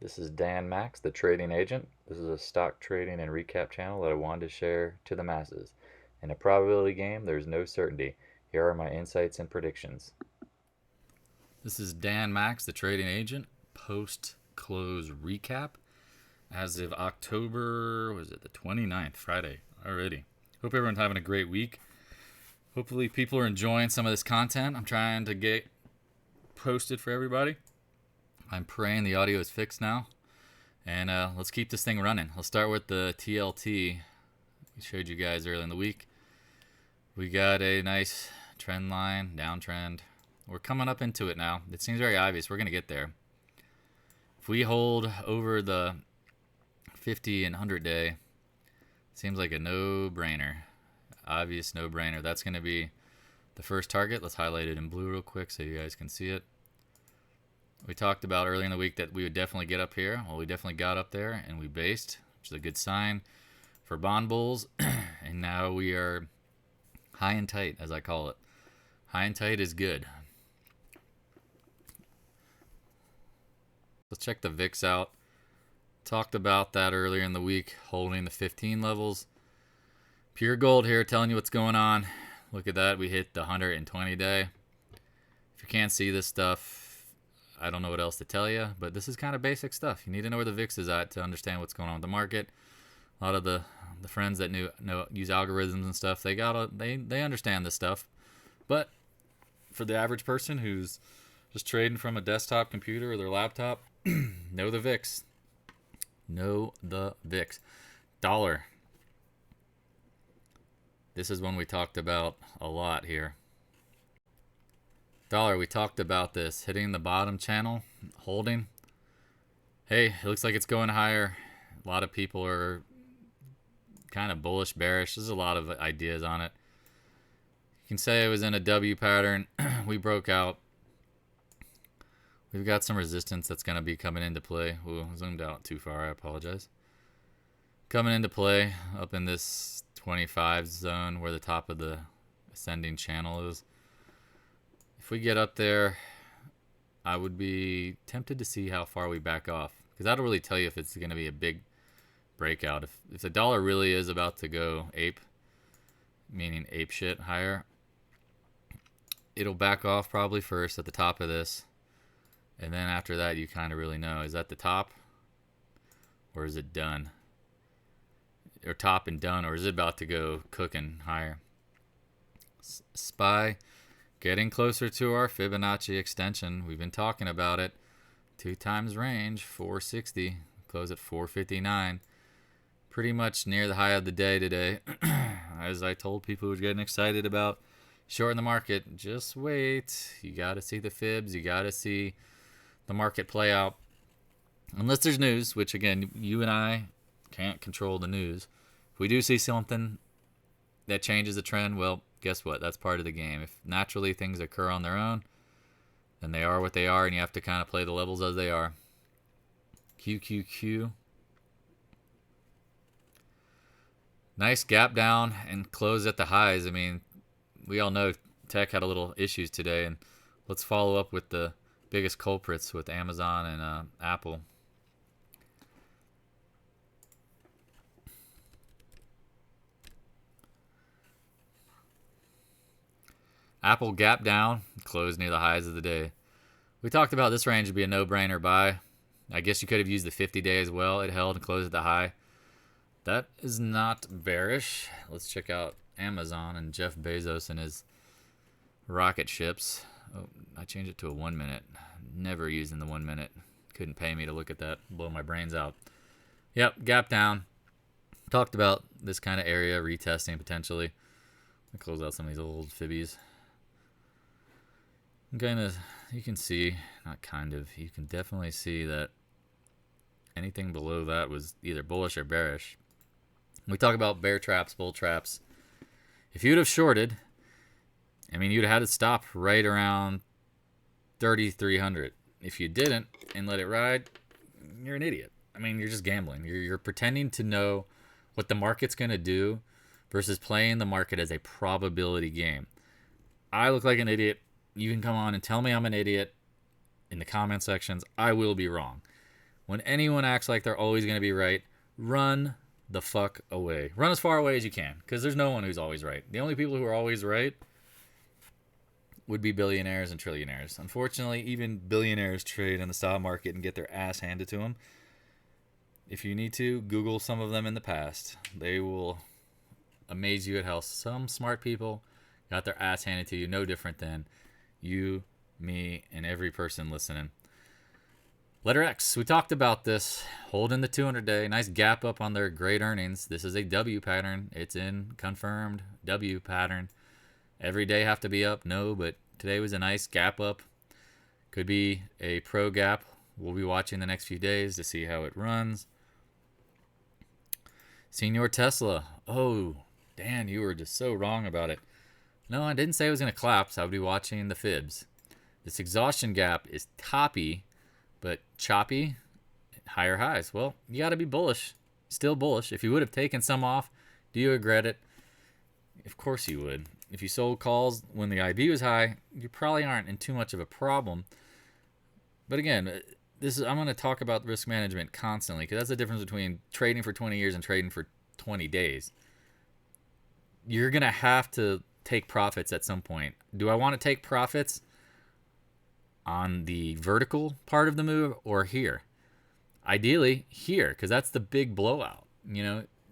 This is Dan Max, the trading agent. This is a stock trading and recap channel that I wanted to share to the masses. In a probability game, there's no certainty. Here are my insights and predictions. This is Dan Max, the trading agent, post-close recap as of October, was it the 29th, Friday already. Hope everyone's having a great week. Hopefully people are enjoying some of this content I'm trying to get posted for everybody. I'm praying the audio is fixed now. And let's keep this thing running. I'll start with the TLT we showed you guys earlier in the week. We got a nice trend line, downtrend. We're coming up into it now. It seems very obvious. We're going to get there. If we hold over the 50 and 100 day, it seems like a no-brainer. Obvious no-brainer. That's going to be the first target. Let's highlight it in blue real quick so you guys can see it. We talked about earlier in the week that we would definitely get up here. Well, we definitely got up there and we based, which is a good sign for bond bulls. And now we are high and tight, as I call it. High and tight is good. Let's check the VIX out. Talked about that earlier in the week, holding the 15 levels. Pure gold here, telling you what's going on. Look at that. We hit the 120 day. If you can't see this stuff, I don't know what else to tell you, but this is kind of basic stuff. You need to know where the VIX is at to understand what's going on with the market. A lot of the friends that use algorithms and stuff, they understand this stuff. But for the average person who's just trading from a desktop computer or their laptop, know the VIX. Know the VIX. Dollar. This is one we talked about a lot here. Dollar, we talked about this. Hitting the bottom channel, holding. Hey, it looks like it's going higher. A lot of people are kind of bullish, bearish. There's a lot of ideas on it. You can say it was in a W pattern. We broke out. We've got some resistance that's going to be coming into play. Ooh, zoomed out too far. I apologize. Coming into play up in this 25 zone where the top of the ascending channel is. If we get up there, I would be tempted to see how far we back off, because that'll really tell you if it's going to be a big breakout. If the dollar really is about to go ape, meaning ape shit higher, it'll back off probably first at the top of this, and then after that you kind of really know, is that the top or is it done, or top and done, or is it about to go cooking higher? SPY getting closer to our Fibonacci extension. We've been talking about it. 2 times range, 460. Close at 459. Pretty much near the high of the day today. As I told people who were getting excited about shorting the market, just wait. You got to see the fibs. You got to see the market play out. Unless there's news, which again, you and I can't control the news. If we do see something that changes the trend, well, guess what? That's part of the game. If naturally things occur on their own, then they are what they are, and you have to kind of play the levels as they are. QQQ. Nice gap down and close at the highs. I mean, we all know tech had a little issues today, and let's follow up with the biggest culprits with Amazon and Apple. Apple gap down, closed near the highs of the day. We talked about this range would be a no-brainer buy. I guess you could have used the 50-day as well. It held and closed at the high. That is not bearish. Let's check out Amazon and Jeff Bezos and his rocket ships. Oh, I changed it to a 1 minute. Never using the 1 minute. Couldn't pay me to look at that. Blow my brains out. Yep, gap down. Talked about this kind of area, retesting potentially. I'll close out some of these old fibbies. You can see, not kind of, you can definitely see that anything below that was either bullish or bearish. We talk about bear traps, bull traps. If you'd have shorted, I mean, you'd have had to stop right around 3,300. If you didn't and let it ride, you're an idiot. I mean, you're just gambling. You're pretending to know what the market's going to do versus playing the market as a probability game. I look like an idiot. You can come on and tell me I'm an idiot in the comment sections. I will be wrong. When anyone acts like they're always going to be right, run the fuck away. Run as far away as you can, because there's no one who's always right. The only people who are always right would be billionaires and trillionaires. Unfortunately, even billionaires trade in the stock market and get their ass handed to them. If you need to, Google some of them in the past. They will amaze you at how some smart people got their ass handed to you, no different than you, me, and every person listening. Letter X, we talked about this. Holding the 200-day, nice gap up on their great earnings. This is a W pattern. It's in confirmed W pattern. Every day have to be up? No, but today was a nice gap up. Could be a pro gap. We'll be watching the next few days to see how it runs. Senior Tesla. Oh, Dan, you were just so wrong about it. No, I didn't say it was going to collapse. I would be watching the fibs. This exhaustion gap is toppy, but choppy, higher highs. Well, you got to be bullish. Still bullish. If you would have taken some off, do you regret it? Of course you would. If you sold calls when the IB was high, you probably aren't in too much of a problem. But again, I'm going to talk about risk management constantly, because that's the difference between trading for 20 years and trading for 20 days. You're going to have to take profits at some point. Do I want to take profits on the vertical part of the move or here? Ideally here, because that's the big blowout.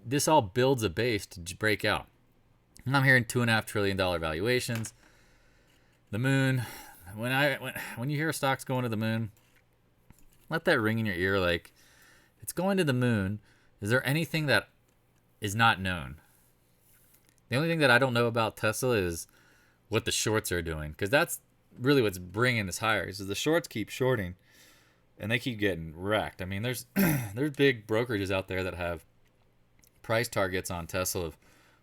This all builds a base to break out. And I'm hearing $2.5 trillion valuations. The moon. When you hear stocks going to the moon, let that ring in your ear like it's going to the moon. Is there anything that is not known? The only thing that I don't know about Tesla is what the shorts are doing, because that's really what's bringing this higher. Is the shorts keep shorting, and they keep getting wrecked. I mean, there's big brokerages out there that have price targets on Tesla of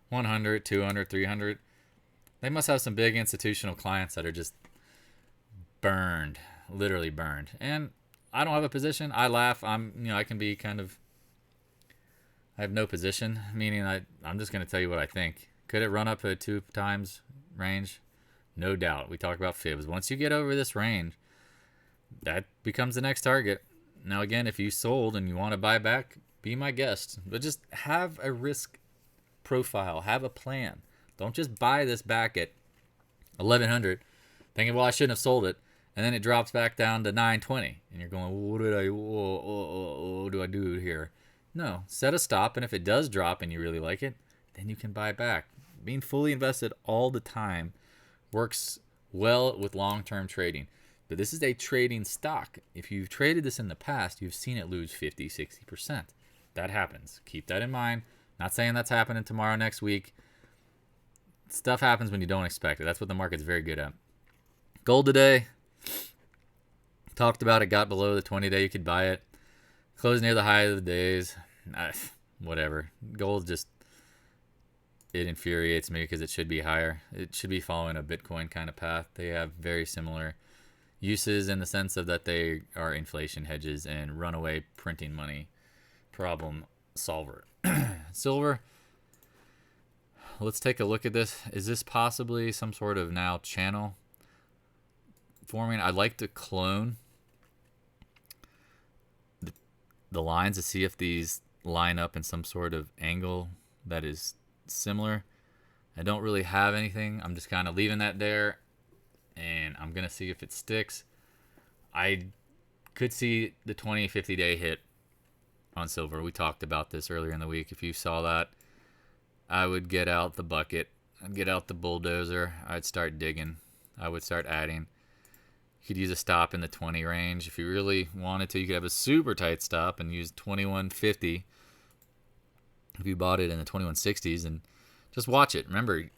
100, 200, 300. They must have some big institutional clients that are just burned, literally burned. And I don't have a position. I laugh. I can be I have no position, meaning I'm just going to tell you what I think. Could it run up to 2 times range? No doubt. We talk about fibs. Once you get over this range, that becomes the next target. Now, again, if you sold and you want to buy back, be my guest. But just have a risk profile. Have a plan. Don't just buy this back at 1100 thinking, well, I shouldn't have sold it. And then it drops back down to 920. And you're going, what do I do here? No. Set a stop. And if it does drop and you really like it, then you can buy back. Being fully invested all the time works well with long-term trading. But this is a trading stock. If you've traded this in the past, you've seen it lose 50, 60%. That happens. Keep that in mind. Not saying that's happening tomorrow, next week. Stuff happens when you don't expect it. That's what the market's very good at. Gold today. Talked about it. Got below the 20-day. You could buy it. Closed near the high of the days. Whatever. Gold just... it infuriates me because it should be higher. It should be following a Bitcoin kind of path. They have very similar uses in the sense of that they are inflation hedges and runaway printing money problem solver. Silver. Let's take a look at this. Is this possibly some sort of now channel forming? I'd like to clone the lines to see if these line up in some sort of angle that is similar. I don't really have anything. I'm just kind of leaving that there, and I'm gonna see if it sticks. I could see the 50 day hit on silver. We talked about this earlier in the week. If you saw that, I would get out the bucket. I'd get out the bulldozer. I'd start digging. I would start adding. You could use a stop in the 20 range if you really wanted to. You could have a super tight stop and use 2150 if you bought it in the 2160s, and just watch it. Remember,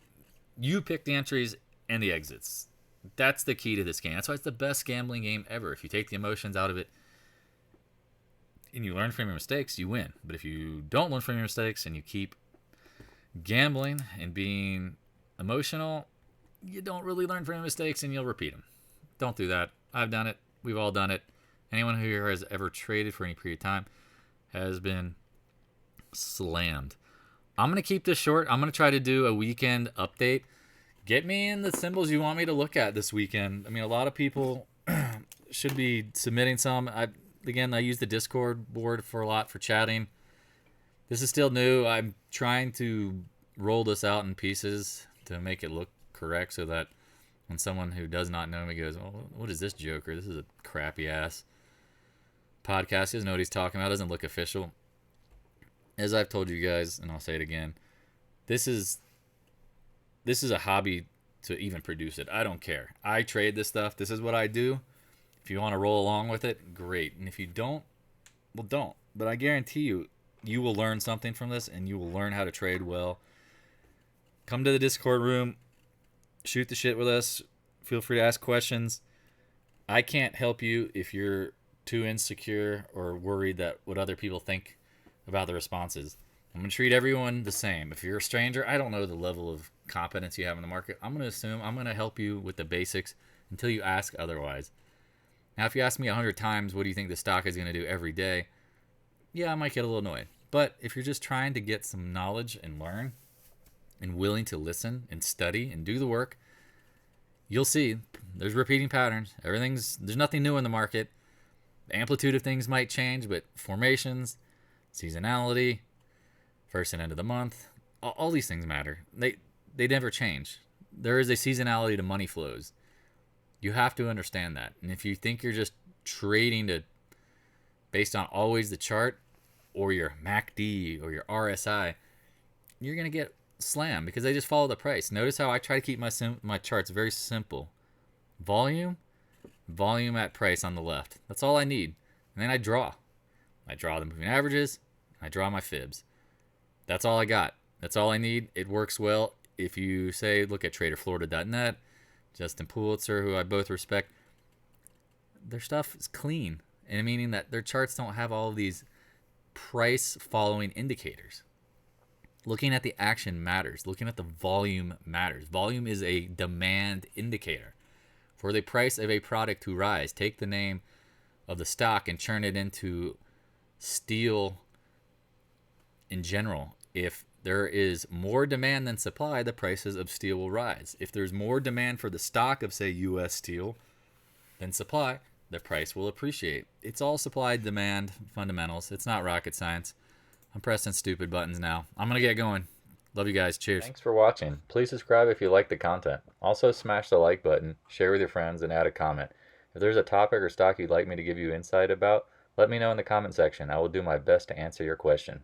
you pick the entries and the exits. That's the key to this game. That's why it's the best gambling game ever. If you take the emotions out of it and you learn from your mistakes, you win. But if you don't learn from your mistakes and you keep gambling and being emotional, you don't really learn from your mistakes and you'll repeat them. Don't do that. I've done it. We've all done it. Anyone who here has ever traded for any period of time has been slammed. I'm going to keep this short. I'm going to try to do a weekend update. Get me in the symbols you want me to look at this weekend. I mean, a lot of people should be submitting some. again, I use the Discord board for a lot for chatting. This is still new. I'm trying to roll this out in pieces to make it look correct so that when someone who does not know me goes, "Oh, what is this joker? This is a crappy ass podcast. He doesn't know what he's talking about. Doesn't look official." As I've told you guys, and I'll say it again, this is a hobby to even produce it. I don't care. I trade this stuff. This is what I do. If you want to roll along with it, great. And if you don't, well, don't. But I guarantee you, you will learn something from this, and you will learn how to trade well. Come to the Discord room, shoot the shit with us. Feel free to ask questions. I can't help you if you're too insecure or worried that what other people think about the responses. I'm going to treat everyone the same. If you're a stranger, I don't know the level of competence you have in the market. I'm going to assume I'm going to help you with the basics until you ask otherwise. Now, if you ask me 100 times, what do you think the stock is going to do every day? Yeah, I might get a little annoyed. But if you're just trying to get some knowledge and learn and willing to listen and study and do the work, you'll see there's repeating patterns. There's nothing new in the market. The amplitude of things might change, but formations, seasonality, first and end of the month, all these things matter. They never change. There is a seasonality to money flows. You have to understand that. And if you think you're just trading based on always the chart or your MACD or your RSI, you're going to get slammed because they just follow the price. Notice how I try to keep my charts very simple. Volume at price on the left. That's all I need. And then I draw. I draw the moving averages. I draw my fibs. That's all I got. That's all I need. It works well. If you say, look at traderflorida.net, Justin Pulitzer, who I both respect, their stuff is clean. And meaning that their charts don't have all of these price following indicators. Looking at the action matters. Looking at the volume matters. Volume is a demand indicator. For the price of a product to rise, take the name of the stock and turn it into steel in general. If there is more demand than supply, the prices of steel will rise. If there's more demand for the stock of, say, U.S. Steel than supply, the price will appreciate. It's all supply-demand fundamentals. It's not rocket science. I'm pressing stupid buttons now. I'm going to get going. Love you guys. Cheers. Thanks for watching. Please subscribe if you like the content. Also smash the like button, share with your friends, and add a comment. If there's a topic or stock you'd like me to give you insight about, let me know in the comment section. I will do my best to answer your question.